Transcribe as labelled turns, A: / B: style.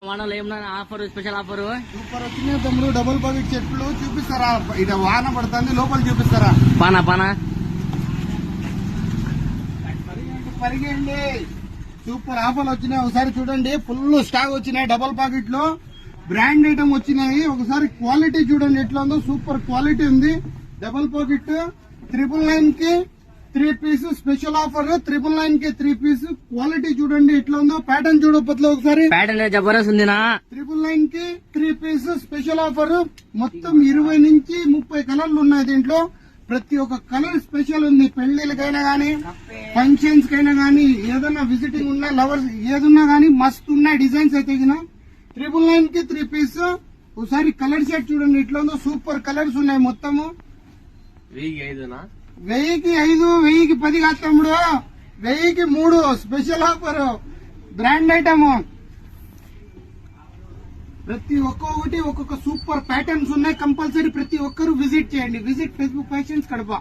A: వానలో ఏమన్నా offer, special offer
B: super వచ్చినాయి తమ్ముడు. డబుల్ పాకెట్ చెట్లు చూపిస్తారా? ఇక వాన పడుతుంది, లోపల చూపిస్తారా?
A: పానా పానా
B: పరిగెండి. సూపర్ ఆఫర్లు వచ్చినాయి, ఒకసారి చూడండి. ఫుల్ స్టాక్ వచ్చినాయి. డబుల్ పాకెట్ లో బ్రాండ్ ఐటమ్ వచ్చినాయి. ఒకసారి క్వాలిటీ చూడండి ఎట్లా ఉందో. సూపర్ క్వాలిటీ ఉంది. డబుల్ పాకెట్ 999 కి 3 పీస్ స్పెషల్ ఆఫర్. 999 కి 3 పీస్. క్వాలిటీ చూడండి ఎట్లా ఉందో. ప్యాటర్న్ చూడకపోతే ఒకసారి.
A: ప్యాటర్న్ జబర్దస్త్ ఉంది.
B: 999 కి 3 పీస్ స్పెషల్ ఆఫర్. మొత్తం 20 నుంచి 30 కలర్లు ఉన్నాయి దీంట్లో. ప్రతి ఒక్క కలర్ స్పెషల్ ఉంది. పెళ్లిళ్ళకైనా గానీ, ఫంక్షన్స్ కైనా గానీ, ఏదైనా విజిటింగ్ ఉన్నా, లవర్స్ ఏదున్నా గానీ మస్తు ఉన్నాయి డిజైన్స్ అయితే. 999 కి 3 పీస్. ఒకసారి కలర్ సెట్ చూడండి ఎట్లా ఉందో. సూపర్ కలర్స్ ఉన్నాయి మొత్తము. 1000కి 5, 1000కి 10 కాదు తమ్ముడు. 1000కి 3 స్పెషల్ ఆఫర్. Brand item. ప్రతి ఒక్కొక్కటి ఒక్కొక్క సూపర్ ప్యాటర్న్స్ ఉన్నాయి. కంపల్సరీ ప్రతి ఒక్కరు విజిట్ చేయండి. Visit Facebook fashions Kadapa.